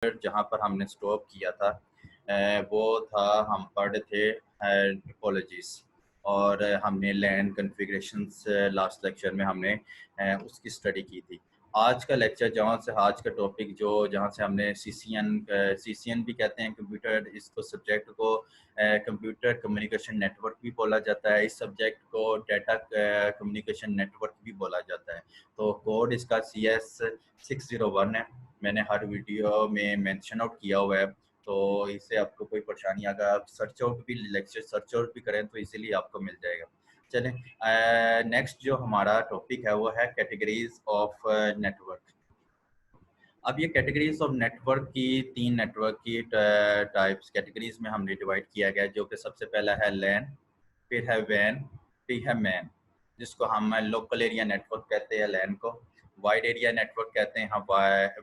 Lecture जहाँ पर हमने स्टॉप किया था वो था, हम पढ़ रहे थे टोपोलॉजीज और हमने लैन कॉन्फ़िगरेशंस लास्ट लेक्चर में हमने उसकी स्टडी की थी। आज का लेक्चर जहाँ से आज का टॉपिक जहाँ से हमने सीसीएन भी कहते हैं कंप्यूटर, इसको सब्जेक्ट को कंप्यूटर कम्युनिकेशन नेटवर्क भी बोला जाता है। इस सब्जेक्ट को डाटा कम्युनिकेशन नेटवर्क भी बोला जाता है। तो कोड इसका CS601 है, मैंने हर वीडियो में मेंशन आउट किया हुआ है। तो इससे आपको कोई परेशानी अगर आप सर्च आउट भी लेक्चर सर्च आउट भी करें तो इजीली आपको मिल जाएगा। चलें, नेक्स्ट जो हमारा टॉपिक है वो है कैटेगरीज ऑफ नेटवर्क। अब ये कैटेगरीज ऑफ नेटवर्क की 3 नेटवर्क की टाइप्स कैटेगरीज में हमने डिवाइड किया गया, जो कि सबसे पहला है लैन, फिर है वैन, फिर है मैन, जिसको हम लोकल एरिया नेटवर्क कहते हैं लैन को, वाइड एरिया नेटवर्क कहते हैं हम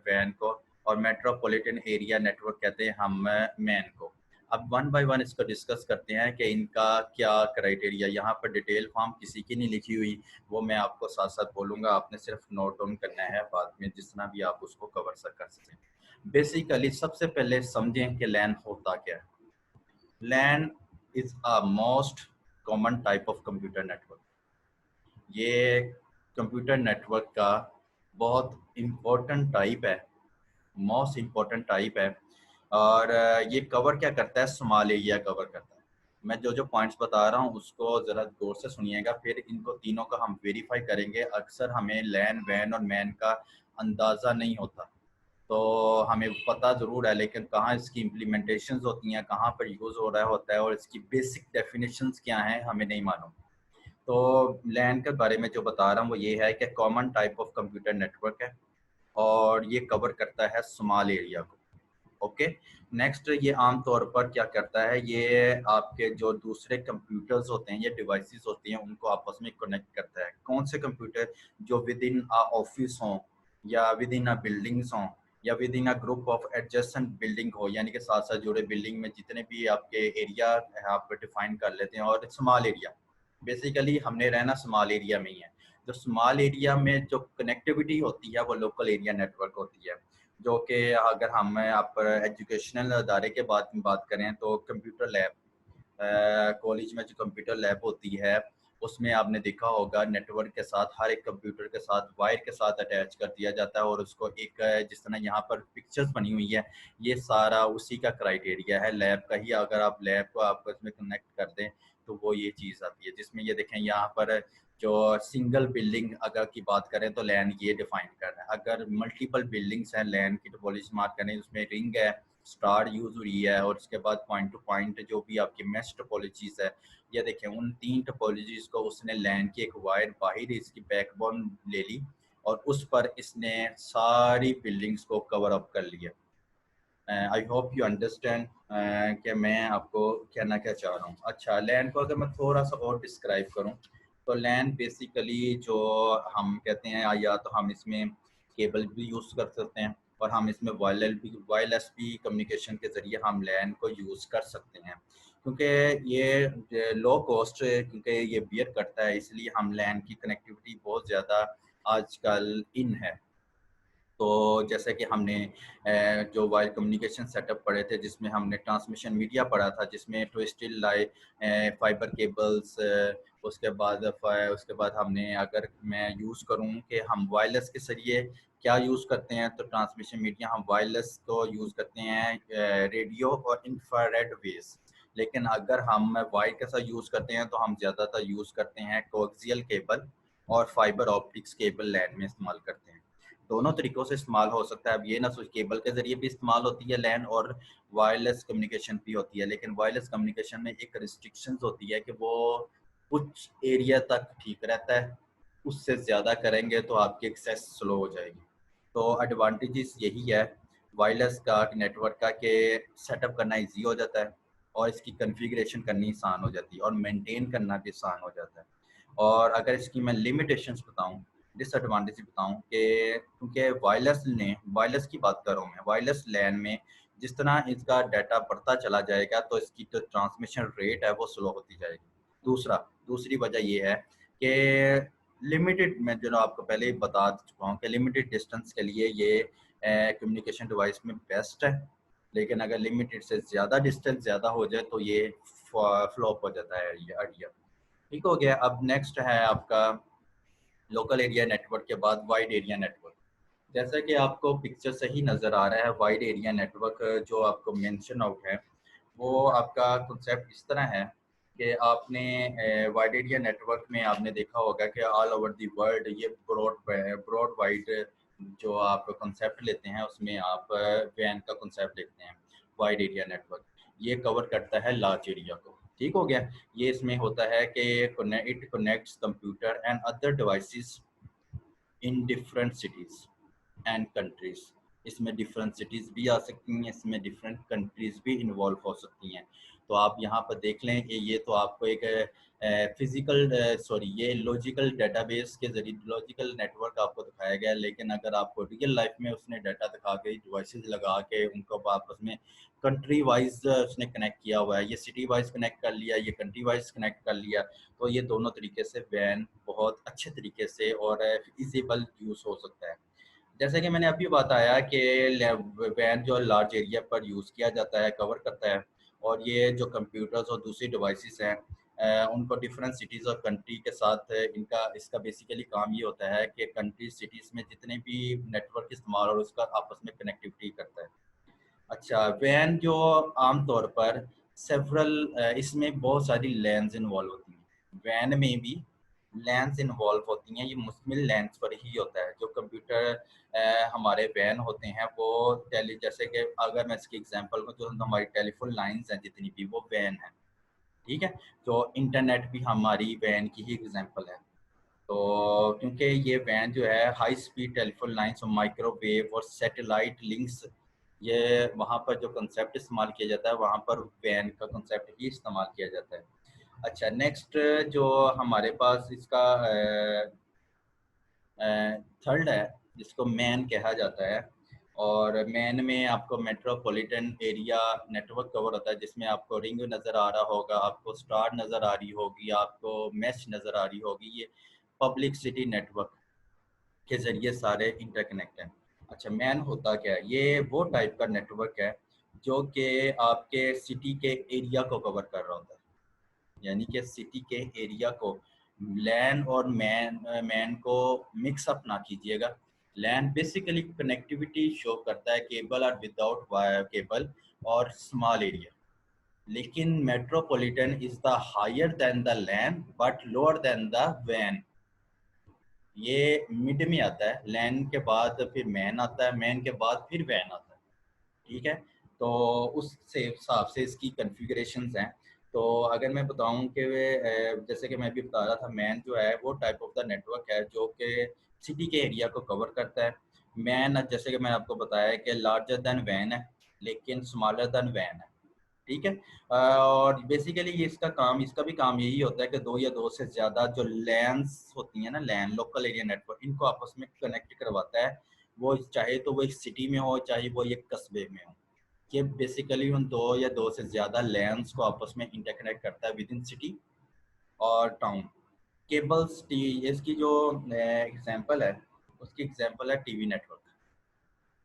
वैन को, और मेट्रोपॉलिटन एरिया नेटवर्क कहते हैं हम मैन को। अब वन बाय वन इसको डिस्कस करते हैं कि इनका क्या क्राइटेरिया। यहाँ पर डिटेल फॉर्म किसी की नहीं लिखी हुई, वो मैं आपको साथ साथ बोलूँगा, आपने सिर्फ नोट डाउन करना है, बाद में जितना भी आप उसको कवर कर सकें। बेसिकली सबसे पहले समझें कि लैन होता क्या है। LAN is a most common type of computer network. ये कंप्यूटर नेटवर्क का बहुत इम्पोर्टेंट टाइप है, मोस्ट इम्पोर्टेंट टाइप है। और ये कवर क्या करता है, स्मॉल एरिया कवर करता है। मैं जो जो पॉइंट्स बता रहा हूँ उसको ज़रा गौर से सुनिएगा, फिर इनको तीनों का हम वेरीफाई करेंगे। अक्सर हमें लैन, वैन और मैन का अंदाज़ा नहीं होता, तो हमें पता ज़रूर है लेकिन कहाँ इसकी इम्प्लीमेंटेशंस होती हैं, कहाँ पर यूज़ हो रहा होता है और इसकी बेसिक डेफिनेशंस क्या हैं हमें नहीं मालूम। तो लैन के बारे में जो बता रहा हूँ वो ये है कि common type of computer network है और ये कवर करता है स्मॉल एरिया को। ओके, नेक्स्ट ये आम तौर पर क्या करता है, ये आपके जो दूसरे कंप्यूटर्स होते हैं, ये डिवाइसेस होती हैं, उनको आपस में कनेक्ट करता है। कौन से कंप्यूटर, जो विद इन अ ऑफिस हों या विद इन अ बिल्डिंग्स हों या with in a group of adjacent building हो, यानी कि साथ साथ जुड़े बिल्डिंग में जितने भी आपके एरिया आप डिफाइन कर लेते हैं। और स्मॉल एरिया, बेसिकली हमने रहना स्मॉल एरिया में ही है। जो स्मॉल एरिया में जो कनेक्टिविटी होती है वो लोकल एरिया नेटवर्क होती है, जो कि अगर हम आप एजुकेशनल अदारे के बात करें तो कंप्यूटर लैब, कॉलेज में जो कंप्यूटर लैब होती है उसमें आपने देखा होगा नेटवर्क के साथ, हर एक कंप्यूटर के साथ वायर के साथ अटैच कर दिया जाता है और उसको एक जिस तरह यहाँ पर पिक्चर्स बनी हुई है, ये सारा उसी का क्राइटेरिया है लैब का ही। अगर आप लैब को आपस में कनेक्ट कर दें तो वो ये चीज़ आती है, जिसमें ये देखें यहाँ पर जो सिंगल बिल्डिंग अगर की बात करें तो लैन ये डिफाइन कर रहा है। अगर मल्टीपल बिल्डिंग्स हैं, लैन की टोपोलॉजी मार्क करें, उसमें रिंग है, स्टार यूज हुई है, और उसके बाद पॉइंट टू पॉइंट जो भी आपकी मैश टोपोलॉजीज है, ये देखें उन 3 टोपोलॉजीज को उसने लैन की एक वायर बाहर इसकी बैकबोन ले ली और उस पर इसने सारी बिल्डिंग्स को कवर अप कर लिया। आई होप यू अंडरस्टैंड कि मैं आपको कहना क्या चाह रहा हूँ। अच्छा, लैन को अगर मैं थोड़ा सा और डिस्क्राइब करूँ तो लैन बेसिकली जो हम कहते हैं, या तो हम इसमें केबल भी यूज़ कर सकते हैं और हम इसमें वायरलेस भी कम्युनिकेशन के ज़रिए हम लैन को यूज़ कर सकते हैं, क्योंकि ये लो कॉस्ट, क्योंकि ये बियर करता है, इसलिए हम लैन की कनेक्टिविटी बहुत ज़्यादा आजकल इन है। तो जैसे कि हमने जो वायर कम्युनिकेशन सेटअप पढ़े थे, जिसमें हमने ट्रांसमिशन मीडिया पढ़ा था, जिसमें ट्विस्टेड फाइबर केबल्स, उसके बाद हमने, अगर मैं यूज़ करूँ कि हम वायरलेस के जरिए क्या यूज़ करते हैं, तो ट्रांसमिशन मीडिया हम वायरलेस को यूज़ करते हैं रेडियो और इंफ्रारेड वेव्स। लेकिन अगर हम वायर के साथ यूज़ करते हैं तो हम ज़्यादातर यूज़ करते हैं कोएक्सियल केबल और फाइबर ऑप्टिक्स केबल लैन में इस्तेमाल करते हैं। दोनों तरीक़ों से इस्तेमाल हो सकता है। अब ये ना सोच, केबल के ज़रिए भी इस्तेमाल होती है लैन और वायरलेस कम्युनिकेशन भी होती है, लेकिन वायरलेस कम्युनिकेशन में एक रिस्ट्रिक्शंस होती है कि वो कुछ एरिया तक ठीक रहता है, उससे ज़्यादा करेंगे तो आपकी एक्सेस स्लो हो जाएगी। तो एडवांटेजेस यही है वायरलेस का नेटवर्क का, कि सेटअप करना ईजी हो जाता है और इसकी कॉन्फ़िगरेशन करनी आसान हो जाती है और मेंटेन करना भी आसान हो जाता है। और अगर इसकी मैं लिमिटेशंस बताऊँ, डिसएडवांटेज बताऊँ, कि क्योंकि वायरलेस की बात कर रहा हूँ मैं, वायरलेस लैन में जिस तरह इसका डाटा बढ़ता चला जाएगा तो इसकी जो ट्रांसमिशन रेट है वो स्लो होती जाएगी। दूसरी वजह ये है कि लिमिटेड, मैं जो आपको पहले ही बता चुका हूँ कि लिमिटेड डिस्टेंस के लिए ये कम्युनिकेशन डिवाइस में बेस्ट है, लेकिन अगर लिमिटेड से ज़्यादा डिस्टेंस ज़्यादा हो जाए तो ये फ्लॉप हो जाता है ये आइडिया। ठीक हो गया। अब नेक्स्ट है आपका लोकल एरिया नेटवर्क के बाद वाइड एरिया नेटवर्क। जैसा कि आपको पिक्चर से ही नज़र आ रहा है, वाइड एरिया नेटवर्क जो आपको मेंशन आउट है, वो आपका कंसेप्ट इस तरह है कि आपने वाइड एरिया नेटवर्क में आपने देखा होगा कि ऑल ओवर द वर्ल्ड ये ब्रॉड वाइड जो आप कंसेप्ट लेते हैं उसमें आप वैन का कंसेप्ट लेते हैं। वाइड एरिया नेटवर्क ये कवर करता है लार्ज एरिया को। ठीक हो गया। ये इसमें होता है कि it connects computer and other devices in different cities and countries. इसमें डिफरेंट सिटीज़ भी आ सकती हैं, इसमें डिफरेंट कंट्रीज भी इन्वॉल्व हो सकती हैं। तो आप यहाँ पर देख लें कि ये तो आपको एक ये लॉजिकल डेटाबेस के जरिए लॉजिकल नेटवर्क आपको दिखाया गया है, लेकिन अगर आपको रियल लाइफ में उसने डाटा दिखा के डिवाइसेस लगा के उनको आपस में कंट्री वाइज उसने कनेक्ट किया हुआ है, ये सिटी वाइज कनेक्ट कर लिया, ये कंट्री वाइज कनेक्ट कर लिया, तो ये दोनों तरीके से वैन बहुत अच्छे तरीके से और इजीबल यूज़ हो सकता है। जैसे कि मैंने अभी बताया कि वैन जो लार्ज एरिया पर यूज़ किया जाता है, कवर करता है, और ये जो कंप्यूटर्स और दूसरी डिवाइसेस हैं उनको डिफरेंट सिटीज़ और कंट्री के साथ इनका इसका बेसिकली काम ये होता है कि कंट्री सिटीज़ में जितने भी नेटवर्क इस्तेमाल और उसका आपस में कनेक्टिविटी करता है। अच्छा, वैन जो आम तौर पर सेवरल इसमें बहुत सारी लैन्स इन्वॉल्व होती हैं। वैन में भी लैन्स इन्वॉल्व होती हैं, ये मुश्तमिल लैन्स पर ही होता है। जो कंप्यूटर हमारे वैन होते हैं वो जैसे कि अगर मैं इसकी एग्जांपल को, जो हमारी टेलीफोन लाइंस हैं जितनी भी, वो वैन है। ठीक है। तो इंटरनेट भी हमारी वैन की ही एग्जांपल है। तो क्योंकि ये वैन जो है हाई स्पीड टेलीफोन लाइंस और माइक्रोवेव और सैटेलाइट लिंक्स, ये वहाँ पर जो कंसेप्ट इस्तेमाल किया जाता है वहाँ पर वैन का कंसेप्ट ही इस्तेमाल किया जाता है। अच्छा, नेक्स्ट जो हमारे पास इसका थर्ड है जिसको मैन कहा जाता है, और मैन में आपको मेट्रोपॉलिटन एरिया नेटवर्क कवर होता है, जिसमें आपको रिंग नज़र आ रहा होगा, आपको स्टार नज़र आ रही होगी, आपको मैश नज़र आ रही होगी। ये पब्लिक सिटी नेटवर्क के ज़रिए सारे इंटरकनेक्ट हैं। अच्छा, मैन होता क्या है? ये वो टाइप का नेटवर्क है जो कि आपके सिटी के एरिया को कवर कर रहा होता है, यानी कि सिटी के एरिया को। लैन और मैन को मिक्स अप ना कीजिएगा। लैन बेसिकली कनेक्टिविटी शो करता है, केबल और विदाउट केबल और स्मॉल एरिया, लेकिन metropolitan is the higher than the LAN but lower than the वैन। ये मिड में आता है, लैन के बाद फिर मैन आता है, मैन के बाद फिर वैन आता है। ठीक है। तो उस से हिसाब से इसकी कन्फिगरेशंस हैं। तो अगर मैं बताऊं कि जैसे कि मैं अभी बता रहा था, मैन जो है वो टाइप ऑफ द नेटवर्क है जो कि सिटी के एरिया को कवर करता है। मैन जैसे कि मैंने आपको बताया कि लार्जर देन वैन है, लेकिन स्मॉलर देन वैन है। ठीक है। और बेसिकली ये इसका भी काम यही होता है कि दो या दो से ज़्यादा जो लैन्स होती हैं ना, लैन लोकल एरिया नेटवर्क, इनको आपस में कनेक्ट करवाता है। वो चाहे तो वो एक सिटी में हो, चाहे वो एक कस्बे में हो। ये बेसिकली उन दो या दो से ज़्यादा लैंड्स को आपस में इंटरकनेक्ट करता है विद इन सिटी और टाउन। केबल्स टी इसकी जो एग्जांपल है, उसकी एग्जांपल है टीवी नेटवर्क।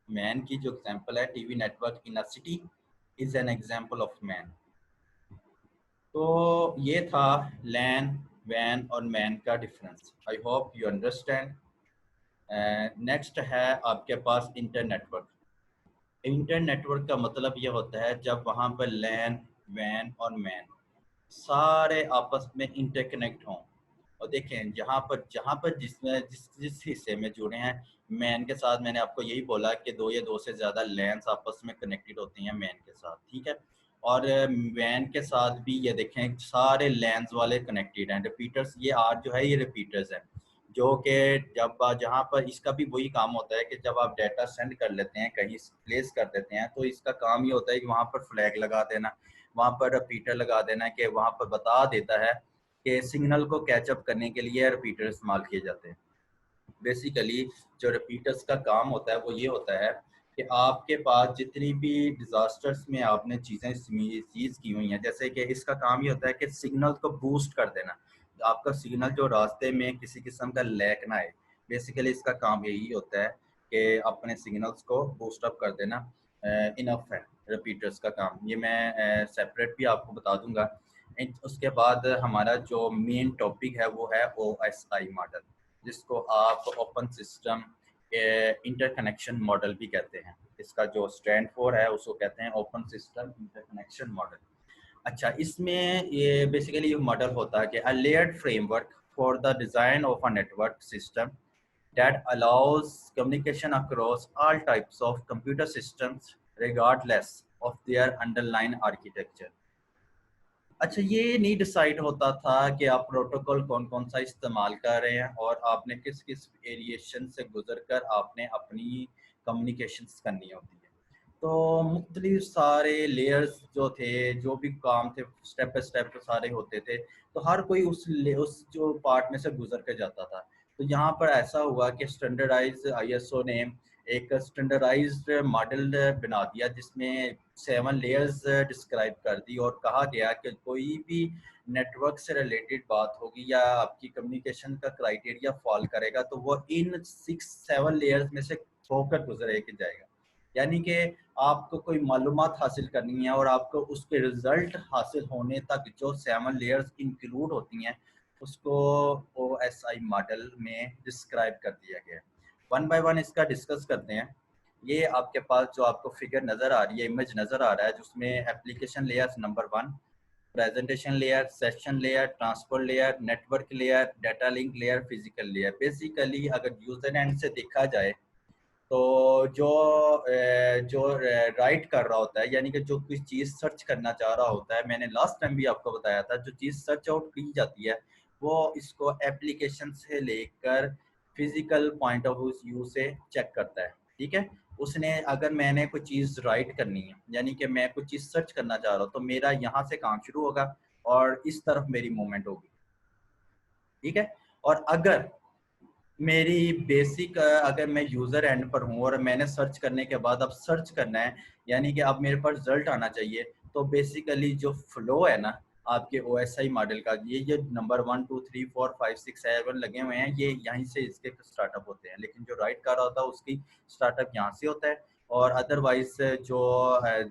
मैन की जो एग्जांपल है, TV network in a city is an example of man. तो ये था लैन, वैन और मैन का difference. I hope you understand. Next है आपके पास इंटर नेटवर्क। इंटर नेटवर्क का मतलब ये होता है जब वहाँ पर लैन, वैन और मैन सारे आपस में इंटरकनेक्ट हों। और देखें जहाँ पर जिसमें जिस जिस हिस्से में जुड़े हैं, मैन के साथ मैंने आपको यही बोला कि दो या दो से ज़्यादा लैंस आपस में कनेक्टेड होती हैं मैन के साथ। ठीक है। और वैन के साथ भी ये देखें सारे लैंस वाले कनेक्टेड हैं। रिपीटर्स, ये आर जो है ये रिपीटर्स हैं, जो कि जब जहाँ पर इसका भी वही काम होता है कि जब आप डाटा सेंड कर लेते हैं, कहीं प्लेस कर देते हैं, तो इसका काम ये होता है कि वहाँ पर फ्लैग लगा देना, वहाँ पर रिपीटर लगा देना, कि वहाँ पर बता देता है कि सिग्नल को कैचअप करने के लिए रिपीटर इस्तेमाल किए जाते हैं। बेसिकली जो रिपीटर्स का काम होता है वो ये होता है कि आपके पास जितनी भी डिजास्टर्स में आपने चीज़ें चीज़ की हुई हैं, जैसे कि इसका काम ये होता है कि सिग्नल को बूस्ट कर देना, आपका सिग्नल जो रास्ते में किसी किस्म का लैग ना आए। बेसिकली इसका काम यही होता है कि अपने सिग्नल्स को बूस्ट अप कर देना इनफ है रिपीटर्स का काम। ये मैं सेपरेट भी आपको बता दूंगा। उसके बाद हमारा जो मेन टॉपिक है वो है OSI मॉडल, जिसको आप ओपन सिस्टम इंटरकनेक्शन मॉडल भी कहते हैं। इसका जो स्टैंड फॉर है उसको कहते हैं ओपन सिस्टम इंटरकनेक्शन मॉडल। अच्छा, इसमें ये बेसिकली ये मॉडल होता है कि a layered framework for the design of a network system that allows communication across all types of computer systems regardless of their underlying architecture। अच्छा, ये नहीं डिसाइड होता था कि आप प्रोटोकॉल कौन कौन सा इस्तेमाल कर रहे हैं और आपने किस किस वेरिएशन से गुजर कर आपने अपनी कम्युनिकेशंस करनी होती है। तो मुख्तलिफ सारे लेयर्स जो थे, जो भी काम थे, स्टेप बाय स्टेप सारे होते थे, तो हर कोई उस जो पार्ट में से गुजर कर जाता था। तो यहाँ पर ऐसा हुआ कि स्टैंडर्डाइज ISO ने एक स्टैंडर्डाइज्ड मॉडल बना दिया जिसमें 7 लेयर्स डिस्क्राइब कर दी और कहा गया कि कोई भी नेटवर्क से रिलेटेड बात होगी या आपकी कम्युनिकेशन का क्राइटेरिया फॉल करेगा तो वो इन 6-7 लेयर्स में से होकर गुजरे के जाएगा। यानी कि आपको कोई मालूमात हासिल करनी है और आपको उसके रिजल्ट हासिल होने तक जो 7 लेयर्स इंक्लूड होती हैं उसको OSI मॉडल में डिस्क्राइब कर दिया गया है। वन बाय वन इसका डिस्कस करते हैं। ये आपके पास जो आपको फिगर नज़र आ रही है, इमेज नज़र आ रहा है, जिसमें application layers number 1, presentation layer, session layer, transport layer, network layer, data link layer, physical layer. Basically अगर यूजर एंड से देखा जाए तो जो राइट कर रहा होता है, यानी कि जो कोई चीज़ सर्च करना चाह रहा होता है, मैंने लास्ट टाइम भी आपको बताया था, जो चीज़ सर्च आउट की जाती है वो इसको एप्लीकेशन से लेकर फिजिकल पॉइंट ऑफ व्यू से चेक करता है। ठीक है, उसने अगर मैंने कोई चीज़ राइट करनी है, यानी कि मैं कोई चीज़ सर्च करना चाह रहा हूँ, तो मेरा यहाँ से काम शुरू होगा और इस तरफ मेरी मूवमेंट होगी। ठीक है, और अगर मेरी बेसिक अगर मैं यूज़र एंड पर हूँ और मैंने सर्च करने के बाद अब सर्च करना है, यानी कि अब मेरे पास रिजल्ट आना चाहिए, तो बेसिकली जो फ्लो है ना आपके OSI मॉडल का, ये नंबर 1 2 3 4 5 6 7 लगे हुए हैं, ये यहीं से इसके स्टार्टअप होते हैं। लेकिन जो राइट कर रहा होता है उसकी स्टार्टअप यहाँ से होता है, और अदरवाइज जो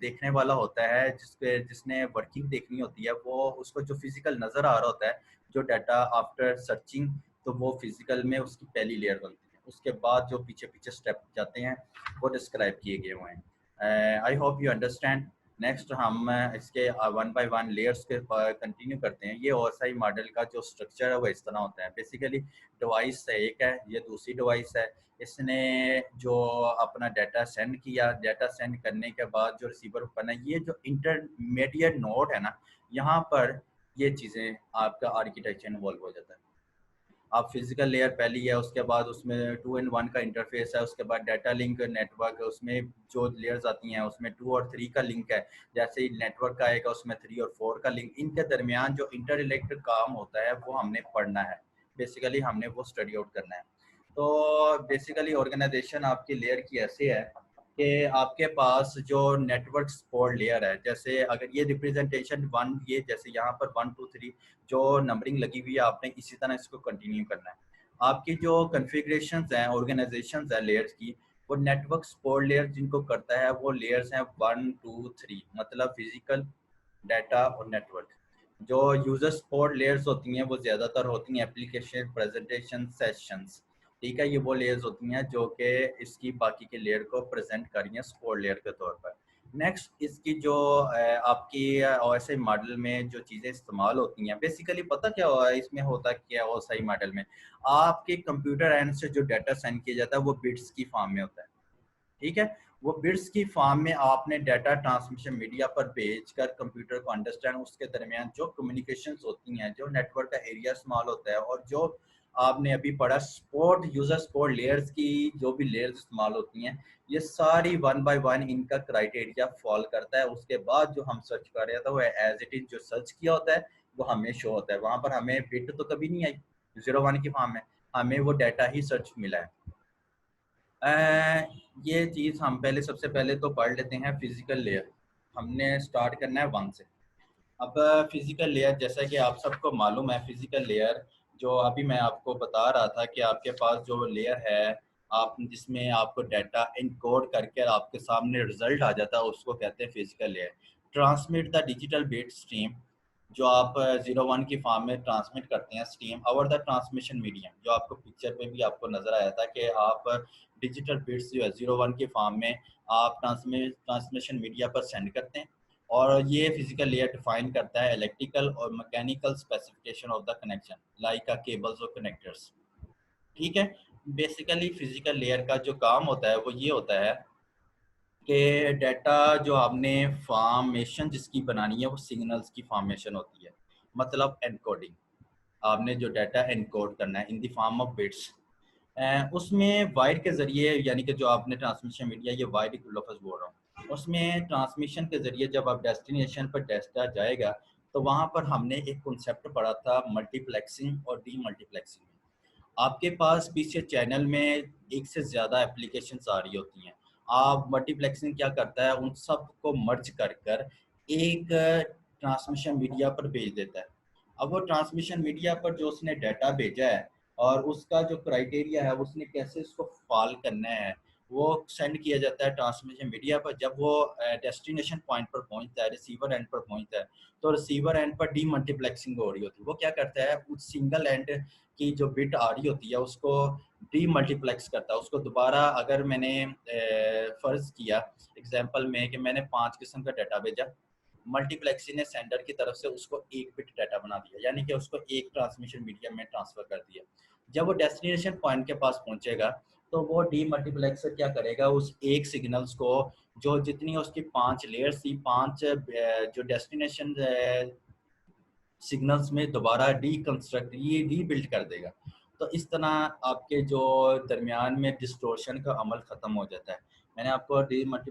देखने वाला होता है, जिसने वर्किंग देखनी होती है, वो उसको जो फिजिकल नज़र आ रहा होता है, जो डाटा आफ्टर सर्चिंग, तो वो फिजिकल में उसकी पहली लेयर बनती है। उसके बाद जो पीछे पीछे स्टेप जाते हैं वो डिस्क्राइब किए गए हुए हैं। I hope you understand. Next हम इसके वन बाय वन लेयर्स के कंटिन्यू करते हैं। ये OSI मॉडल का जो स्ट्रक्चर है वो इस तरह होता है। बेसिकली डिवाइस एक है, ये दूसरी डिवाइस है, इसने जो अपना डाटा सेंड किया, डाटा सेंड करने के बाद जो रिसीवर बना, ये जो इंटरमीडिएट नोड है ना, यहाँ पर ये चीज़ें आपका आर्किटेक्चर इन्वॉल्व हो जाता है। आप फिजिकल लेयर पहली है, उसके बाद उसमें 2 in 1 का इंटरफेस है, उसके बाद डाटा लिंक नेटवर्क, उसमें जो लेयर्स आती हैं उसमें 2 और 3 का लिंक है। जैसे ही नेटवर्क का आएगा उसमें 3 और 4 का लिंक, इनके दरमियान जो इंटर रिलेटेड काम होता है वो हमने पढ़ना है। बेसिकली हमने वो स्टडी आउट करना है। तो बेसिकली ऑर्गेनाइजेशन आपकी लेयर की ऐसे है कि आपके पास जो नेटवर्क सपोर्ट लेयर है, जैसे अगर ये रिप्रेजेंटेशन 1, ये जैसे यहाँ पर 1 2 3 जो नंबरिंग लगी हुई है, आपने इसी तरह इसको कंटिन्यू करना है। आपकी जो कॉन्फ़िगरेशंस हैं, ऑर्गेनाइजेशंस हैं लेयर्स की, वो नेटवर्क सपोर्ट लेयर जिनको करता है वो लेयर्स हैं 1 2 3, मतलब फिजिकल, डाटा और नेटवर्क। जो यूजर सपोर्ट लेयर्स होती हैं वो ज़्यादातर होती हैं एप्लीकेशन, प्रेजेंटेशन, सेशंस। ठीक है, ये वो लेयर्स होती हैं जो कि इसकी बाकी के लेयर को प्रेजेंट कर रही हैं सपोर्ट लेयर के तौर पर। नेक्स्ट, इसकी जो आपकी OSI मॉडल में जो चीज़ें इस्तेमाल होती हैं, बेसिकली पता क्या हुआ है इसमें, होता क्या है OSI मॉडल में, आपके कंप्यूटर एंड से जो डाटा सेंड किया जाता है वो बिट्स की फॉर्म में होता है। ठीक है, वो बिट्स की फॉर्म में आपने डाटा ट्रांसमिशन मीडिया पर भेजकर कंप्यूटर को अंडरस्टैंड, उसके दरमियान जो कम्युनिकेशंस होती हैं, जो नेटवर्क का एरिया इस्तेमाल होता है, और जो आपने अभी पढ़ा सपोर्ट, यूजर सपोर्ट लेयर्स की जो भी लेयर्स इस्तेमाल होती हैं, ये सारी 1 बाय 1 इनका क्राइटेरिया फॉल करता है। उसके बाद जो हम सर्च कर रहे थे वो एज इट इज जो सर्च किया होता है वो हमें शो होता है। वहां पर हमें बिट तो कभी नहीं आई 0 1 की फॉर्म में, हमें वो डाटा ही सर्च मिला है। ये चीज़ हम पहले, सबसे पहले तो पढ़ लेते हैं फिजिकल लेयर। हमने स्टार्ट करना है 1 से। अब फिजिकल लेयर, जैसा कि आप सबको मालूम है, फिजिकल लेयर जो अभी मैं आपको बता रहा था कि आपके पास जो लेयर है आप जिसमें आपको डाटा इनकोड करके आपके सामने रिजल्ट आ जाता है, उसको कहते हैं physical layer. Transmit the digital bit stream, जो आप 01 की फॉर्म में ट्रांसमिट करते हैं stream over the transmission medium, जो आपको पिक्चर में भी आपको नजर आया था कि आप डिजिटल बिट्स जो है 01 की फॉर्म में आप ट्रांसमिशन मीडिया पर सेंड करते हैं। और ये फिजिकल लेयर डिफाइन करता है इलेक्ट्रिकल और mechanical specification of the connection like cables और कनेक्टर्स। ठीक है। बेसिकली फिजिकल लेयर का जो काम होता है वो ये होता है कि डाटा जो आपने फॉर्मेशन जिसकी बनानी है वो सिग्नल्स की फॉर्मेशन होती है, मतलब एनकोडिंग। आपने जो डाटा एनकोड करना है in the form of bits, उसमें वायर के ज़रिए, यानी कि जो आपने ट्रांसमिशन मीडिया, ये वायर की लफ्ज़ बोल रहा हूँ, उसमें ट्रांसमिशन के ज़रिए जब आप डेस्टिनेशन पर डाटा जाएगा तो वहाँ पर हमने एक कॉन्सेप्ट पढ़ा था मल्टीप्लेक्सिंग और डी मल्टीप्लेक्सिंग। आपके पास पीछे चैनल में एक से ज़्यादा एप्लीकेशंस आ रही होती हैं। आप मल्टीप्लेक्सिंग क्या करता है, उन सब को मर्ज कर कर एक ट्रांसमिशन मीडिया पर भेज देता है। अब वो ट्रांसमिशन मीडिया पर जो उसने डाटा भेजा है और उसका जो क्राइटेरिया है उसने कैसे उसको फॉल करना है, वो सेंड किया जाता है ट्रांसमिशन मीडिया पर। जब वो डेस्टिनेशन पॉइंट पर पहुंचता है, रिसीवर एंड पर पहुंचता है, तो रिसीवर एंड पर डी मल्टीप्लेक्सिंग हो रही होती है। वो क्या करता है, उस सिंगल एंड की जो बिट आ रही होती है उसको डी मल्टीप्लेक्स करता है। उसको दोबारा, अगर मैंने फ़र्ज़ किया एग्जांपल में कि मैंने 5 किस्म का डाटा भेजा, मल्टीप्लेक्सिंग ने सेंडर की तरफ से उसको एक बिट डाटा बना दिया, यानी कि उसको एक ट्रांसमिशन मीडियम में ट्रांसफ़र कर दिया। जब वो डेस्टिनेशन पॉइंट के पास पहुंचेगा तो वो डी मल्टीप्लेक्सर क्या करेगा, उस एक सिग्नल्स को, जो जितनी उसकी 5 लेयर्स थी, 5 जो डेस्टिनेशन सिग्नल्स में दोबारा रीकंस्ट्रक्ट, ये रीबिल्ड कर देगा। तो इस तरह आपके जो दरमियान में डिस्टोर्शन का अमल ख़त्म हो जाता है। मैंने आपको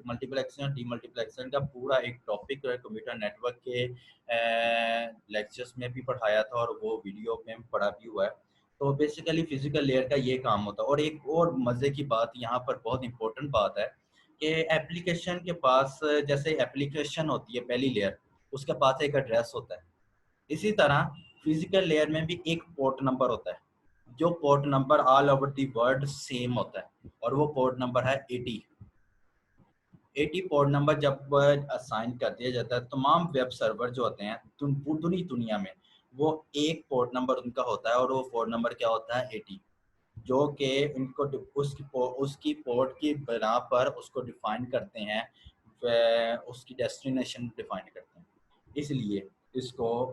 मल्टीप्लेक्शन डीमल्टीप्लेक्शन का पूरा एक टॉपिक कंप्यूटर नेटवर्क के लेक्चर्स में भी पढ़ाया था और वो वीडियो में पढ़ा भी हुआ है। तो बेसिकली फिजिकल लेयर का ये काम होता है। और एक और मज़े की बात यहाँ पर, बहुत इंपॉर्टेंट बात है कि एप्लीकेशन के पास, जैसे एप्लीकेशन होती है पहली लेयर, उसके पास एक एड्रेस होता है। इसी तरह फिजिकल लेयर में भी एक पोर्ट नंबर होता है, जो port number all over the world same होता है, और वो पोर्ट नंबर है 80। 80 पोर्ट नंबर जब असाइन कर दिया जाता है, तमाम वेब सर्वर जो होते हैं पूरी दुनिया में, वो एक पोर्ट नंबर उनका होता है, और वो पोर्ट नंबर क्या होता है, 80, जो कि उनको उसकी पोर्ट की बिना पर उसको डिफाइन करते हैं, उसकी डेस्टिनेशन डिफाइन करते हैं, इसलिए इसको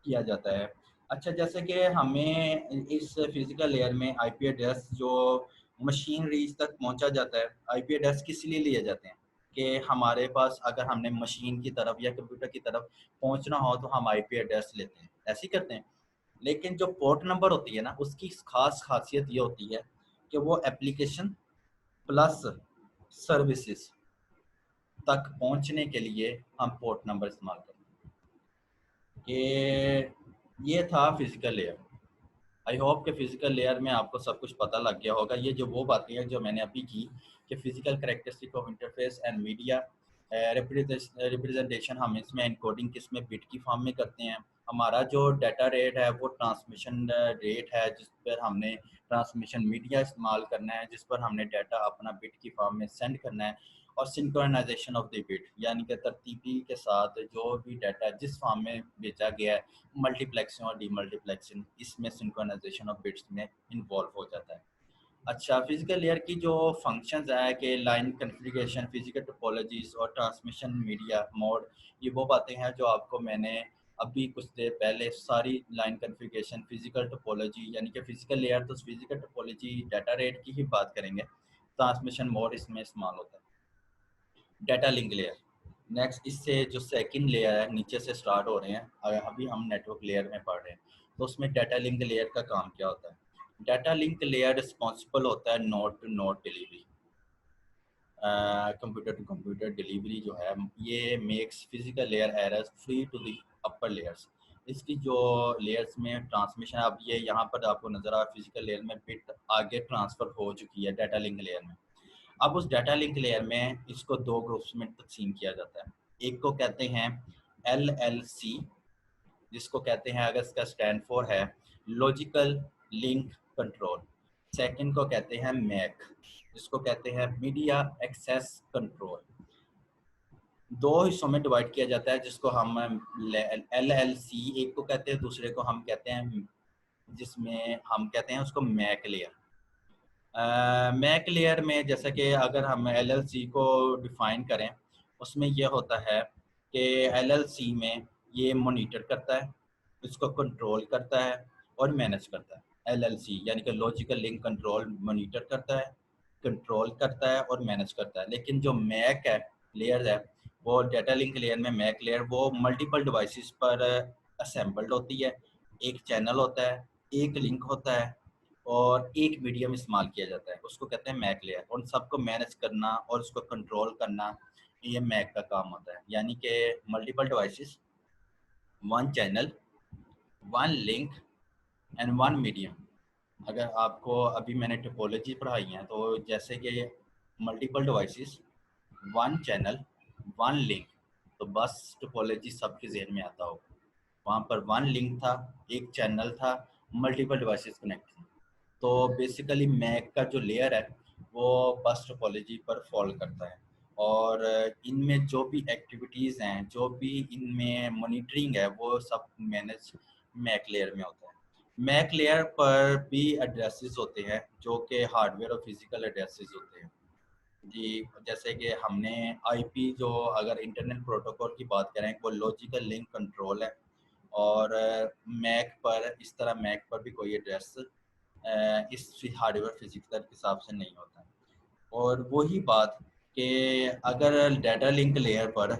किया जाता है। अच्छा, जैसे कि हमें इस फिजिकल लेयर में आईपी एड्रेस जो मशीन रीच तक पहुंचा जाता है, आईपी एड्रेस किस लिए लिए जाते हैं कि हमारे पास अगर हमने मशीन की तरफ या कंप्यूटर की तरफ पहुंचना हो तो हम आईपी एड्रेस लेते हैं, ऐसे ही करते हैं। लेकिन जो पोर्ट नंबर होती है ना, उसकी खास खासियत ये होती है कि वो एप्लीकेशन प्लस सर्विसेज तक पहुंचने के लिए हम पोर्ट नंबर इस्तेमाल करते हैं। कि ये था फिजिकल लेयर। आई होप कि फिजिकल लेयर में आपको सब कुछ पता लग गया होगा। ये जो वो बातें हैं जो मैंने अभी की कि physical characteristic of interface and media representation, हम इसमें इनकोडिंग किसमें बिट की फॉर्म में करते हैं। हमारा जो डाटा रेट है वो ट्रांसमिशन रेट है, जिस पर हमने ट्रांसमिशन मीडिया इस्तेमाल करना है, जिस पर हमने डाटा अपना बिट की फॉर्म में सेंड करना है। और सिंक्रोनाइजेशन ऑफ द बिट, यानी कि तरतीबी के साथ जो भी डाटा जिस फॉर्म में भेजा गया है, मल्टीप्लेक्सिंग और डीमल्टीप्लेक्सिंग, इसमें सिंक्रोनाइजेशन ऑफ बिट्स में इन्वॉल्व हो जाता है। अच्छा, फिजिकल लेयर की जो फंक्शंस है कि लाइन कॉन्फ़िगरेशन, फिजिकल टोपोलॉजीज और ट्रांसमिशन मीडिया मोड, ये वो बातें हैं जो आपको मैंने अभी कुछ देर पहले सारी लाइन कॉन्फ़िगरेशन, फिजिकल टोपोलॉजी, यानी कि फिजिकल लेयर तो फिजिकल टोपोलॉजी डाटा रेट की ही बात करेंगे, ट्रांसमिशन मोड इसमें इस्तेमाल होता है। डाटा लिंक लेयर नेक्स्ट, इससे जो सेकंड लेयर है, नीचे से स्टार्ट हो रहे हैं, अभी हम नेटवर्क लेयर में पढ़ रहे हैं, तो उसमें डाटा लिंक लेयर का काम क्या होता है। डाटा लिंक लेयर रिस्पॉन्सिबल होता है node to node delivery, computer to computer delivery जो है, ये makes physical layer errors free to the upper layers. इसकी जो लेयर्स में ट्रांसमिशन, अब ये यहाँ पर आपको नज़र आ, फिजिकल लेयर में बिट आगे ट्रांसफ़र हो चुकी है डाटा लिंक लेयर में। अब उस डाटा लिंक लेयर में इसको दो ग्रुप्स में तकसीम किया जाता है। एक को कहते हैं LLC, जिसको कहते हैं, अगर इसका स्टैंड फॉर है लॉजिकल लिंक कंट्रोल। सेकंड को कहते हैं मैक, जिसको कहते हैं मीडिया एक्सेस कंट्रोल। दो हिस्सों में डिवाइड किया जाता है, जिसको हम LLC एक को कहते हैं, दूसरे को हम कहते हैं, जिसमें हम कहते हैं उसको मैक लेयर। मैक लेयर में जैसा कि अगर हम LLC को डिफाइन करें, उसमें यह होता है कि LLC में ये मॉनिटर करता है, इसको कंट्रोल करता है और मैनेज करता है। LLC यानी कि लॉजिकल लिंक कंट्रोल मॉनिटर करता है, कंट्रोल करता है और मैनेज करता है। लेकिन जो मैक है लेयर है, वो डाटा लिंक लेयर में मैक लेयर वो मल्टीपल डिवाइसेस पर असेंबल्ड होती है। एक चैनल होता है, एक लिंक होता है और एक मीडियम इस्तेमाल किया जाता है, उसको कहते हैं मैक लेयर। उन सबको मैनेज करना और उसको कंट्रोल करना, ये मैक का काम होता है। यानी कि multiple devices, one channel, one link and one medium. अगर आपको अभी मैंने टोपोलॉजी पढ़ाई है, तो जैसे कि multiple devices, one channel, one link, तो बस टोपोलॉजी सबके जहन में आता होगा। वहाँ पर वन लिंक था, एक चैनल था, मल्टीपल डिवाइसेस कनेक्ट थी। तो बेसिकली मैक का जो लेयर है वो बस टोपोलॉजी पर फॉलो करता है, और इनमें जो भी एक्टिविटीज़ हैं, जो भी इनमें मॉनिटरिंग है, वो सब मैनेज मैक लेयर में होता है। मैक लेयर पर भी एड्रेसेस होते हैं जो कि हार्डवेयर और फिजिकल एड्रेसेस होते हैं जी। जैसे कि हमने आईपी, जो अगर इंटरनेट प्रोटोकॉल की बात करें, वो लॉजिकल लिंक कंट्रोल है, और मैक पर इस तरह मैक पर भी कोई एड्रेस इस हार्डवेयर फिजिकल के हिसाब से नहीं होता। और वही बात कि अगर डाटा लिंक लेयर पर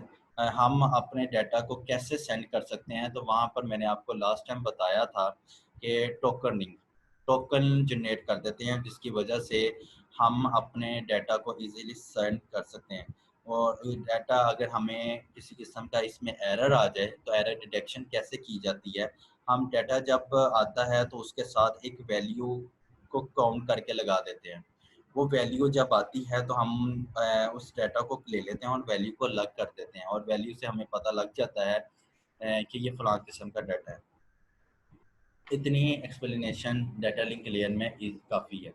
हम अपने डाटा को कैसे सेंड कर सकते हैं, तो वहाँ पर मैंने आपको लास्ट टाइम बताया था कि टोकन जनरेट कर देते हैं, जिसकी वजह से हम अपने डाटा को इजीली सेंड कर सकते हैं। और ये डाटा अगर हमें किसी किस्म का इसमें एरर आ जाए, तो एरर डिटेक्शन कैसे की जाती है, हम डाटा जब आता है तो उसके साथ एक वैल्यू को काउंट करके लगा देते हैं। वो वैल्यू जब आती है तो हम उस डाटा को ले लेते हैं और वैल्यू को अलग कर देते हैं, और वैल्यू से हमें पता लग जाता है कि ये फलां किस्म का डाटा है। इतनी एक्सप्लेनेशन डाटा लिंक लेयर में काफ़ी है।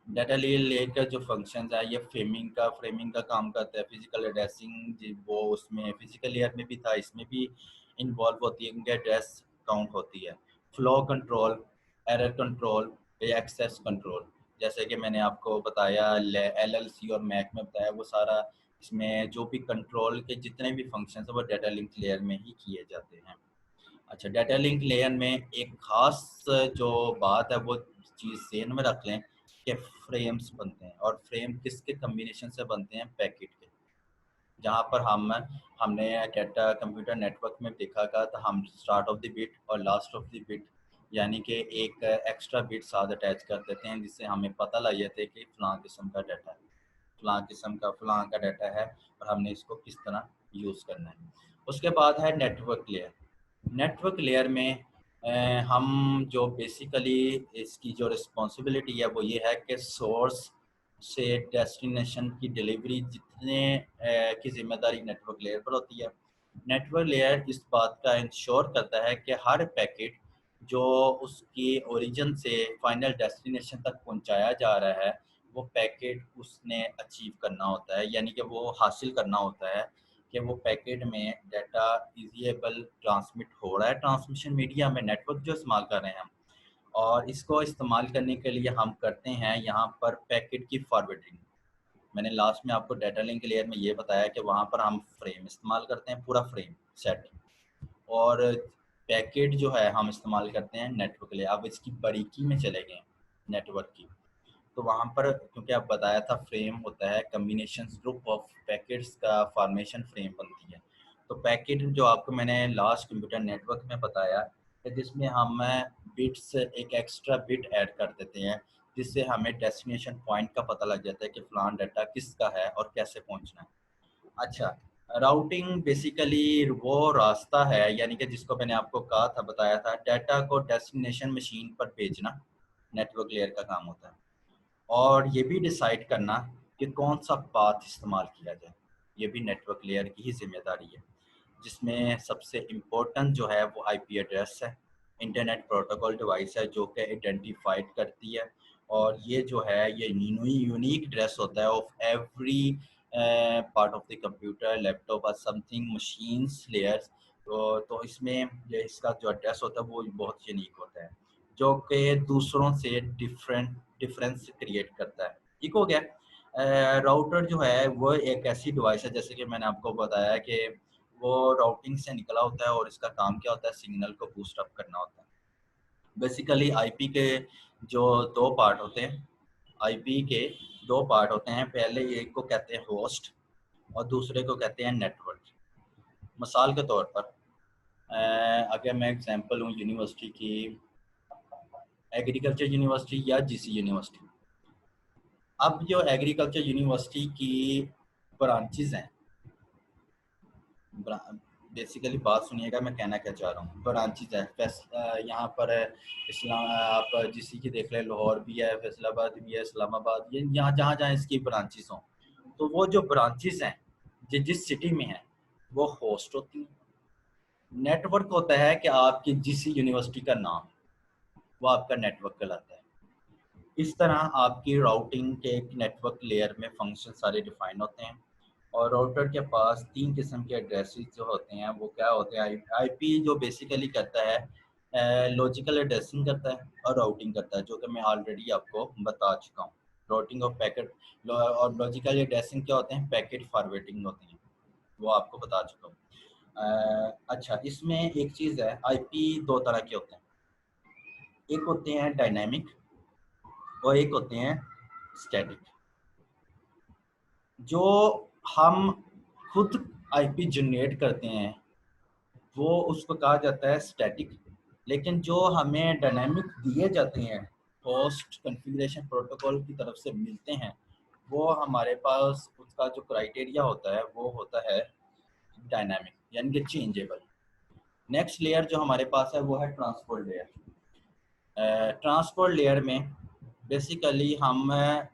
डाटा लेयर का जो फंक्शन है, ये फ्रेमिंग का काम करता है। फिजिकल एड्रेसिंग वो उसमें फिजिकल लेयर में भी था, इसमें भी इन्वॉल्व होती है, क्योंकि एड्रेस काउंट होती है। Flow control, error control, access control, जैसे कि मैंने आपको बताया LLC और मैक में बताया, वो सारा इसमें जो भी कंट्रोल के जितने भी फंक्शन है वो डाटा लिंक लेयर में ही किए जाते हैं। अच्छा, डाटा लिंक लेयर में एक खास जो बात है, वो चीज़ ज़हन में रख लें कि फ्रेम्स बनते हैं, और फ्रेम किसके कम्बिनेशन से बनते हैं, पैकेट के। जहाँ पर हमने डाटा कंप्यूटर नेटवर्क में देखा था, तो हम स्टार्ट ऑफ द बिट और लास्ट ऑफ द बिट यानी कि एक एक्स्ट्रा बिट साथ अटैच कर देते हैं, जिससे हमें पता लग जाता है कि फ़लाँ किस्म का डाटा है, फ़लाँ किस्म का फ़लाँ का डाटा है, और हमने इसको किस तरह यूज़ करना है। उसके बाद है नेटवर्क लेयर। नेटवर्क लेयर में हम जो बेसिकली इसकी जो रिस्पॉन्सिबिलिटी है, वो ये है कि सोर्स से डेस्टिनेशन की डिलीवरी जितने की जिम्मेदारी नेटवर्क लेयर पर होती है। नेटवर्क लेयर इस बात का इंश्योर करता है कि हर पैकेट जो उसकी ओरिजिन से फाइनल डेस्टिनेशन तक पहुंचाया जा रहा है, वो पैकेट उसने अचीव करना होता है, यानी कि वो हासिल करना होता है कि वो पैकेट में डाटा इजीएबल ट्रांसमिट हो रहा है। ट्रांसमिशन मीडिया में नेटवर्क जो इस्तेमाल कर रहे हैं हम, और इसको इस्तेमाल करने के लिए हम करते हैं यहाँ पर पैकेट की फॉरवर्डिंग। मैंने लास्ट में आपको डाटा लिंक लेयर में ये बताया कि वहाँ पर हम फ्रेम इस्तेमाल करते हैं, पूरा फ्रेम सेट, और पैकेट जो है हम इस्तेमाल करते हैं नेटवर्क लेयर। अब इसकी बारीकी में चले गए नेटवर्क की, तो वहाँ पर क्योंकि आप बताया था फ्रेम होता है कम्बिनेशन ग्रुप ऑफ पैकेट्स का फॉर्मेशन फ्रेम बनती है। तो पैकेट जो आपको मैंने लास्ट कंप्यूटर नेटवर्क में बताया कि जिसमें हम बिट्स एक एक्स्ट्रा बिट ऐड कर देते हैं, जिससे हमें डेस्टिनेशन पॉइंट का पता लग जाता है कि फ़लाँ डाटा किसका है और कैसे पहुँचना है। अच्छा, राउटिंग बेसिकली वो रास्ता है, यानी कि जिसको मैंने आपको कहा था, बताया था, डाटा को डेस्टिनेशन मशीन पर भेजना नेटवर्क लेयर का काम होता है, और ये भी डिसाइड करना कि कौन सा पाथ इस्तेमाल किया जाए, ये भी नेटवर्क लेयर की ही जिम्मेदारी है। जिसमें सबसे इम्पोर्टेंट जो है वो आईपी एड्रेस है, इंटरनेट प्रोटोकॉल डिवाइस है जो कि आइडेंटिफाइड करती है और ये जो है ये यूनिक ड्रेस होता है of every part of the computer, laptop और समथिंग मशीन्स लेयर्स। तो इसमें ये इसका जो एड्रेस होता है वो बहुत यूनिक होता है, जो कि दूसरों से डिफरेंस क्रिएट करता है। ठीक हो गया। राउटर जो है वो एक ऐसी डिवाइस है, जैसे कि मैंने आपको बताया कि वो राउटिंग से निकला होता है और इसका काम क्या होता है, सिग्नल को बूस्ट अप करना होता है। बेसिकली आईपी के जो दो पार्ट होते हैं, आईपी के दो पार्ट होते हैं, पहले एक को कहते हैं होस्ट और दूसरे को कहते हैं नेटवर्क। मिसाल के तौर पर अगर मैं एग्जांपल हूँ यूनिवर्सिटी की, एग्रीकल्चर यूनिवर्सिटी या जीसी यूनिवर्सिटी। अब जो एग्रीकल्चर यूनिवर्सिटी की ब्रांचेज हैं, बेसिकली बात सुनिएगा मैं कहना क्या चाह रहा हूँ। ब्रांचेज है यहाँ पर इस्लाम, आप जीसी की देख लें, लाहौर भी है, फैसलाबाद भी है, इस्लामाबाद, ये यहाँ जहाँ जहाँ इसकी ब्रांचेज हों, तो वो जो ब्रांचेज हैं जिस सिटी में है वो होस्ट होती हैं। नेटवर्क होता है कि आपकी जिस यूनिवर्सिटी का नाम वो आपका नेटवर्क कहलाता है। इस तरह आपकी राउटिंग के एक नेटवर्क लेयर में फंक्शन सारे डिफाइन होते हैं और राउटर के पास तीन किस्म के एड्रेसेस जो होते हैं वो क्या होते हैं। आईपी जो बेसिकली करता है लॉजिकल एड्रेसिंग करता है और राउटिंग करता है, जो कि मैं ऑलरेडी आपको बता चुका हूँ। राउटिंग और पैकेट और लॉजिकल एड्रेसिंग क्या होते हैं, पैकेट फॉरवर्डिंग होती हैं, वो आपको बता चुका हूँ। अच्छा, इसमें एक चीज़ है, आईपी दो तरह के होते हैं, एक होते हैं डायनेमिक और एक होते हैं स्टैटिक। जो हम खुद आईपी जनरेट करते हैं वो उसको कहा जाता है स्टैटिक, लेकिन जो हमें डायनेमिक दिए जाते हैं होस्ट कॉन्फ़िगरेशन प्रोटोकॉल की तरफ से मिलते हैं, वो हमारे पास उसका जो क्राइटेरिया होता है वो होता है डायनामिक, यानी कि चेंजेबल। नेक्स्ट लेयर जो हमारे पास है वो है ट्रांसपोर्ट लेयर। ट्रांसपोर्ट लेयर में बेसिकली हम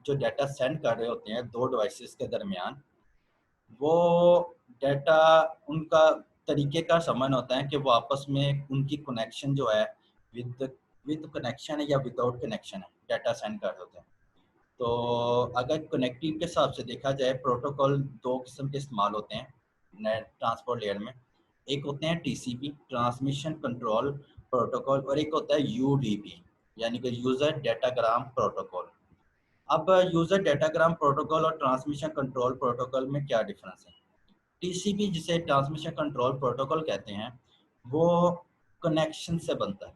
जो डाटा सेंड कर रहे होते हैं दो डिवाइसेस के दरमियान, वो डाटा उनका तरीके का समन होता है कि वो आपस में उनकी कनेक्शन जो है विद कनेक्शन है या विदाउट कनेक्शन है डाटा सेंड कर रहे होते हैं। तो अगर कनेक्टिव के हिसाब से देखा जाए, प्रोटोकॉल दो किस्म के इस्तेमाल होते हैं नेट ट्रांसपोर्ट लेयर में। एक होते हैं टीसीपी, ट्रांसमिशन कंट्रोल प्रोटोकॉल, और एक होता है यूडीपी, यानी कि यूज़र डाटाग्राम प्रोटोकॉल। अब यूज़र डाटाग्राम प्रोटोकॉल और ट्रांसमिशन कंट्रोल प्रोटोकॉल में क्या डिफरेंस है। टीसीपी जिसे ट्रांसमिशन कंट्रोल प्रोटोकॉल कहते हैं वो कनेक्शन से बनता है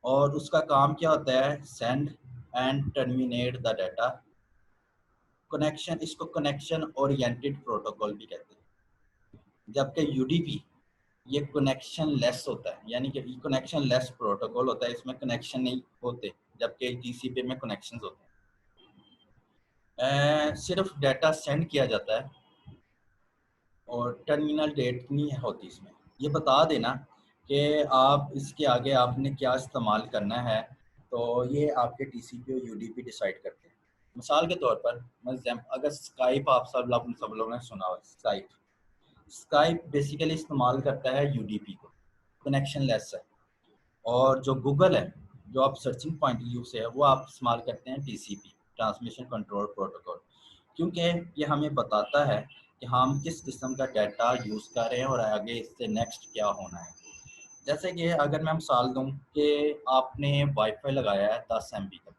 और उसका काम क्या होता है, send and terminate the data connection. इसको कनेक्शन ओरिएंटेड प्रोटोकॉल भी कहते हैं। जबकि यूडीपी ये कनेक्शन लेस होता है, यानी कि कनेक्शन लेस प्रोटोकॉल होता है, इसमें कनेक्शन नहीं होते, जबकि टीसीपी में कनेक्शंस होते हैं। सिर्फ डाटा सेंड किया जाता है और टर्मिनल डेट नहीं होती इसमें। ये बता देना कि आप इसके आगे आपने क्या इस्तेमाल करना है, तो ये आपके टीसीपी और यूडीपी डिसाइड करते हैं। मिसाल के तौर पर अगर स्काइप आप सब लोगों ने सुना हो, स्काइप बेसिकली इस्तेमाल करता है यूडीपी को, कनेक्शन लेस है। और जो गूगल है, जो आप सर्चिंग पॉइंट व्यू से है, वो आप इस्तेमाल करते हैं टीसीपी, ट्रांसमिशन कंट्रोल प्रोटोकॉल, क्योंकि ये हमें बताता है कि हम किस किस्म का डाटा यूज़ कर रहे हैं और आगे इससे नेक्स्ट क्या होना है। जैसे कि अगर मैं मिसाल दूं कि आपने वाईफाई लगाया है 10 MB का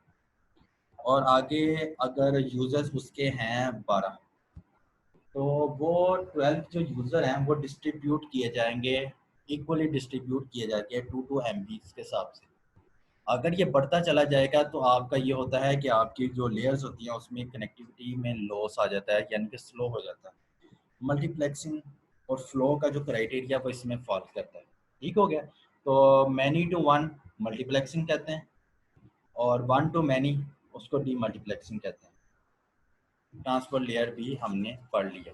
और आगे अगर यूज़र्स उसके हैं 12, तो वो 12 जो यूज़र हैं वो डिस्ट्रीब्यूट किए जाएंगे, इक्वली डिस्ट्रीब्यूट किए जाएंगे 2 MB के हिसाब से। अगर ये बढ़ता चला जाएगा तो आपका ये होता है कि आपकी जो लेयर्स होती हैं उसमें कनेक्टिविटी में लॉस आ जाता है, यानी कि स्लो हो जाता है। मल्टीप्लेक्सिंग और फ्लो का जो क्राइटेरिया वो इसमें फॉलो करता है। ठीक हो गया। तो मैनी टू वन मल्टीप्लेक्सिंग कहते हैं और वन टू मैनी उसको डी मल्टीप्लेक्सिंग कहते हैं। ट्रांसफर लेयर भी हमने पढ़ लिया।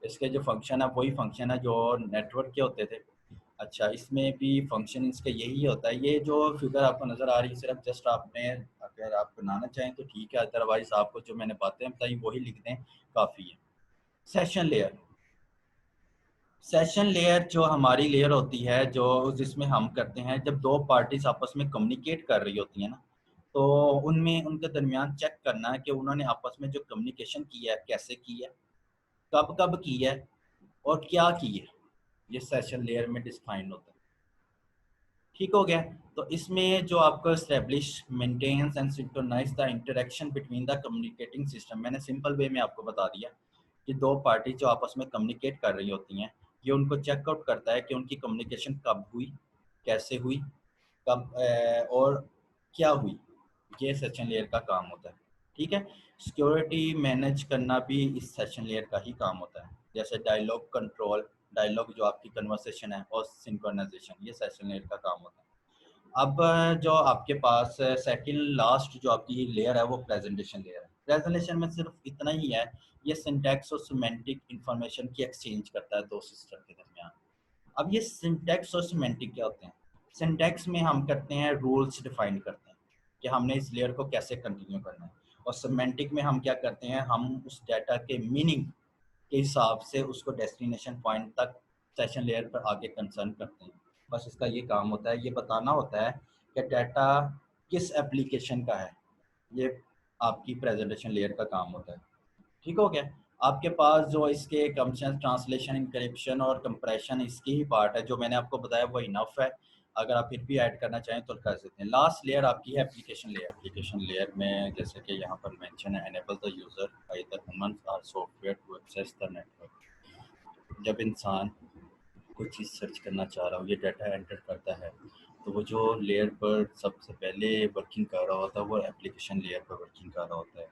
इसके जो फंक्शन है वही फंक्शन है जो नेटवर्क के होते थे। अच्छा, इसमें भी फंक्शन इसका यही होता है। ये जो फिगर आपको नज़र आ रही है सिर्फ जस्ट आपने अगर आप बनाना चाहें तो ठीक है, अदरवाइज आपको जो मैंने बातें बताई वही लिख दें, काफ़ी है। सेशन लेयर, सेशन लेयर जो हमारी लेयर होती है जो जिसमें हम करते हैं जब दो पार्टीज आपस में कम्युनिकेट कर रही होती हैं ना, तो उनमें उनके दरमियान चेक करना है कि उन्होंने आपस में जो कम्युनिकेशन किया है कैसे की है, कब कब की है और क्या की है, ये सेशन लेयर में डिफाइन होता है। ठीक हो गया। तो इसमें जो आपको establish maintains and synchronize the interaction between the communicating system, मैंने सिंपल वे में आपको बता दिया कि दो पार्टी जो आपस में कम्युनिकेट कर रही होती हैं, ये उनको चेकआउट करता है कि उनकी कम्युनिकेशन कब हुई, कैसे हुई, कब और क्या हुई। ये सेशन लेयर का काम होता है। ठीक है। सिक्योरिटी मैनेज करना भी इस सेशन लेयर का ही काम होता है, जैसे डायलॉग कंट्रोल, डायलॉग जो आपकी कन्वर्सेशन है, और सिंक्रोनाइजेशन, ये सेशन लेयर का काम होता है। अब जो आपके पास सेकंड लास्ट जो आपकी लेयर है वो प्रेजेंटेशन लेयर है। प्रेजेंटेशन में सिर्फ इतना ही है, ये सिंटैक्स और सिमेंटिक इंफॉर्मेशन की एक्सचेंज करता है दो सिस्टम के दरमियान। अब ये सिंटैक्स और सिमेंटिक क्या होते हैं? सिंटैक्स में हम करते हैं रूल्स डिफाइन करते हैं कि हमने इस लेयर को कैसे कंटिन्यू करना है, और सिमेंटिक में हम क्या करते हैं, हम उस डाटा के मीनिंग के हिसाब से उसको डेस्टिनेशन पॉइंट तक सेशन लेयर पर आगे कंसर्न करते हैं। बस इसका ये काम होता है, ये बताना होता है कि डाटा किस एप्लीकेशन का है। ये आपकी प्रेजेंटेशन लेयर का काम होता है। ठीक हो गया। आपके पास जो इसके कम्प्शन, ट्रांसलेशन, इंक्रिप्शन और कंप्रेशन इसकी ही पार्ट है, जो मैंने आपको बताया वो इनफ है। अगर आप फिर भी ऐड करना चाहें तो कर सकते हैं। लास्ट लेयर आपकी है एप्लीकेशन लेयर। एप्लीकेशन लेयर में जैसे कि यहाँ पर मेंशन है, enable the user either human और software to access the network. जब इंसान कोई चीज़ सर्च करना चाह रहा हो, ये डाटा एंटर करता है, तो वो जो लेयर पर सबसे पहले वर्किंग कर रहा होता है वो एप्लीकेशन लेयर पर वर्किंग कर रहा होता है।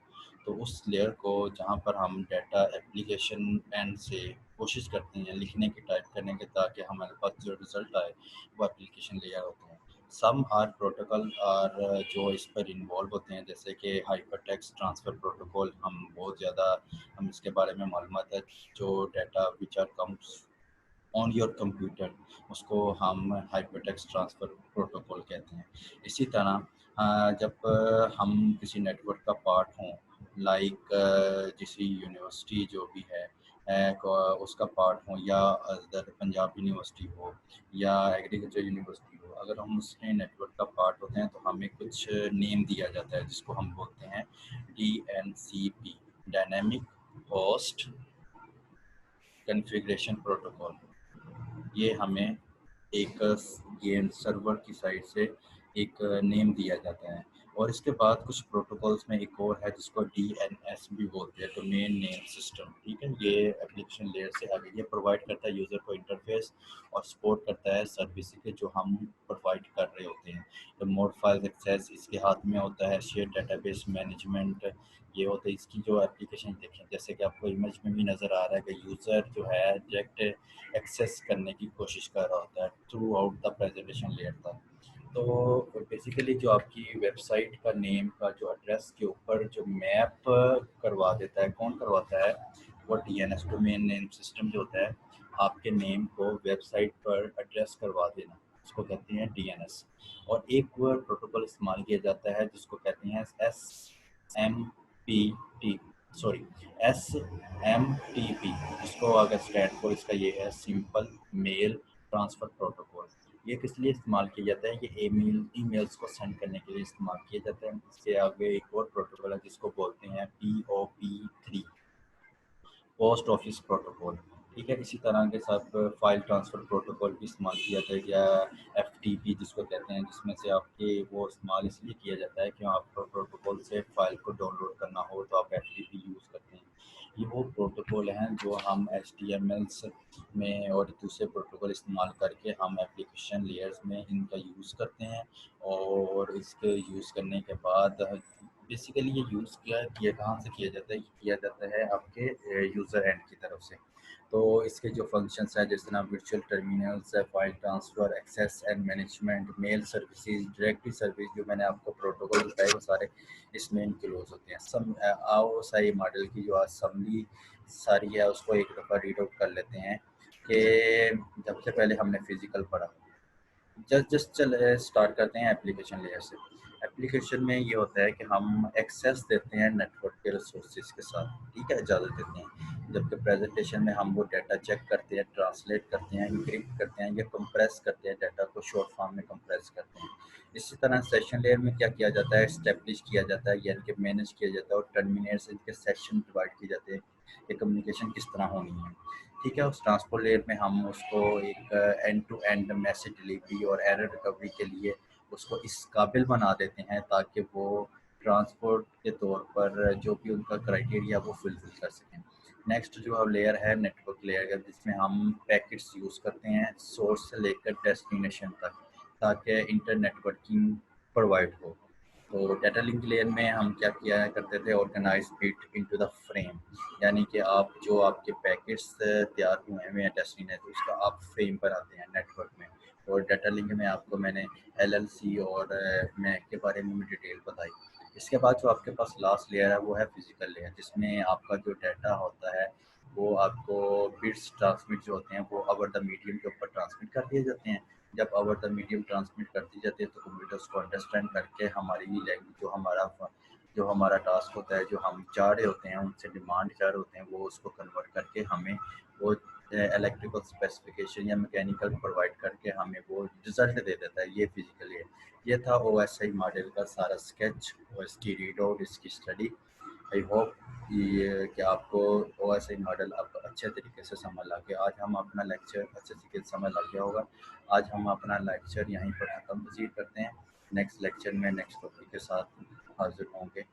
तो उस लेयर को जहाँ पर हम डाटा एप्लीकेशन एंड से कोशिश करते हैं लिखने की, टाइप करने के, ताकि हमारे पास जो रिज़ल्ट आए वो एप्लीकेशन लेयर होते हैं। सम आर प्रोटोकॉल आर जो इस पर इन्वॉल्व होते हैं, जैसे कि हाइपरटेक्स्ट ट्रांसफ़र प्रोटोकॉल, हम बहुत ज़्यादा हम इसके बारे में मालूमात है। जो data which are comes on your computer, उसको हम हाइपरटेक्स्ट ट्रांसफ़र प्रोटोकॉल कहते हैं। इसी तरह जब हम किसी नेटवर्क का पार्ट हों, लाइक किसी यूनिवर्सिटी जो भी है, उसका पार्ट हो, या अदर पंजाब यूनिवर्सिटी हो, या एग्रीकल्चर यूनिवर्सिटी हो, अगर हम उसके नेटवर्क का पार्ट होते हैं तो हमें कुछ नेम दिया जाता है जिसको हम बोलते हैं DNCP, dynamic host configuration protocol. ये हमें एक गेम सर्वर की साइड से एक नेम दिया जाता है। और इसके बाद कुछ प्रोटोकॉल्स में एक और है जिसको DNS भी बोलते हैं, डोमेन नेम सिस्टम। ठीक है, ये एप्लीकेशन लेयर से आगे ये प्रोवाइड करता है यूज़र को इंटरफेस, और सपोर्ट करता है सर्विस के जो हम प्रोवाइड कर रहे होते हैं। तो मोड फाइल एक्सेस इसके हाथ में होता है, शेयर डाटाबेस मैनेजमेंट ये होता है। इसकी जो एप्लीकेशन देखें, जैसे कि आपको इमेज में भी नज़र आ रहा है कि यूज़र जो है डायरेक्ट एक्सेस करने की कोशिश कर रहा होता है through out the presentation layer तक। तो बेसिकली जो आपकी वेबसाइट का नेम का जो एड्रेस के ऊपर जो मैप करवा देता है, कौन करवाता है? वो DNS, डोमेन नेम सिस्टम जो होता है, आपके नेम को वेबसाइट पर एड्रेस करवा देना, उसको कहते हैं DNS। और एक वर्ड प्रोटोकॉल इस्तेमाल किया जाता है जिसको कहते हैं SMPT, सॉरी SMTP, इसको अगर स्टैंड फॉर इसका ये है, सिंपल मेल ट्रांसफ़र प्रोटोकॉल। ये किस लिए इस्तेमाल किया जाता है? ये ईमेल्स को सेंड करने के लिए इस्तेमाल किया जाता है। इसके आगे एक और प्रोटोकॉल है जिसको बोलते हैं POP3, पोस्ट ऑफिस प्रोटोकॉल। ठीक है, इसी तरह के साथ फाइल ट्रांसफ़र प्रोटोकॉल भी इस्तेमाल किया जाता है, या FTP जिसको कहते हैं, जिसमें से आपके वो इस्तेमाल इसलिए किया जाता है कि आपको प्रोटोकॉल से फ़ाइल को डाउनलोड करना हो तो आप FTP यूज़ करते हैं। ये वो प्रोटोकॉल हैं जो हम HTMLs में और दूसरे प्रोटोकॉल इस्तेमाल करके हम एप्लीकेशन लेयर्स में इनका यूज़ करते हैं। और इसके यूज़ करने के बाद बेसिकली ये यूज़ किया कहाँ से किया जाता है? ये किया जाता है आपके यूज़र एंड की तरफ से। तो इसके जो फंक्शंस हैं, जैसे ना वर्चुअल टर्मिनल्स है, file transfer, access and management, mail services, directory service, जो मैंने आपको प्रोटोकॉल बताए वो सारे इसमें इनक्लूड होते हैं। सम आओ सही मॉडल की जो असेंबली सारी है उसको एक दफ़ा रीड आउट कर लेते हैं कि सबसे पहले हमने फिज़िकल पढ़ा। जस्ट चल स्टार्ट करते हैं एप्लीकेशन लेयर से। एप्लीकेशन में ये होता है कि हम एक्सेस देते हैं नेटवर्क के रिसोर्सेज के साथ, ठीक है, इजाज़त देते हैं। जबकि प्रेजेंटेशन में हम वो डाटा चेक करते हैं, ट्रांसलेट करते हैं, एन्क्रिप्ट करते हैं या कंप्रेस करते हैं, डाटा को शॉर्ट फॉर्म में कंप्रेस करते हैं। इसी तरह सेशन लेयर में क्या किया जाता है, एस्टेब्लिश किया जाता है, यानी कि मैनेज किया जाता है, और टर्मिनेट से इनके सेशन डिवाइड किए जाते हैं कि कम्युनिकेशन किस तरह होनी है, ठीक है। उस ट्रांसपोर्ट लेयर में हम उसको एक end to end message delivery और एरर रिकवरी के लिए उसको इस काबिल बना देते हैं ताकि वो ट्रांसपोर्ट के तौर पर जो भी उनका क्राइटेरिया वो फुलफिल कर सकें। नेक्स्ट जो लेयर है नेटवर्क लेयर का, जिसमें हम पैकेट्स यूज़ करते हैं सोर्स से लेकर डेस्टिनेशन तक, ताकि इंटर नेटवर्किंग प्रोवाइड हो। तो डाटा लिंक लेयर में हम क्या किया करते थे, organize bit into the frame, यानी कि आप जो आपके पैकेट्स तैयार हुए हैं डेस्टिनेशन उसका आप फ्रेम बनाते हैं नेटवर्क में। और डाटा लिंक में आपको मैंने एलएलसी और मैक के बारे में डिटेल बताई। इसके बाद जो आपके पास लास्ट लेयर है वो है फिजिकल लेयर, जिसमें आपका जो डाटा होता है वो आपको बिट्स ट्रांसमिट जो होते हैं वो ओवर द मीडियम के ऊपर ट्रांसमिट कर दिए जाते हैं। जब ओवर द मीडियम ट्रांसमिट कर दी जाती है तो कंप्यूटर उसको अंडरस्टैंड करके हमारी लैंग्वेज जो हमारा टास्क होता है, जो हम चाह रहे होते हैं, उनसे डिमांड चाह रहे होते हैं, वो उसको कन्वर्ट करके हमें वो इलेक्ट्रिकल स्पेसिफिकेशन या मैकेनिकल प्रोवाइड करके हमें वो रिजल्ट दे देता है। ये फिजिकल है। ये था ओएसआई मॉडल का सारा स्केच और इसकी रीड आउट, इसकी स्टडी। आई होप ये कि आपको ओएसआई मॉडल आपको अच्छे तरीके से समझ लग गया। आज हम अपना लेक्चर अच्छे तरीके से समझ लग गया होगा। आज हम अपना लेक्चर यहीं पर ख़त्म करते हैं। नेक्स्ट लेक्चर में नेक्स्ट टॉपिक के साथ हाजिर होंगे।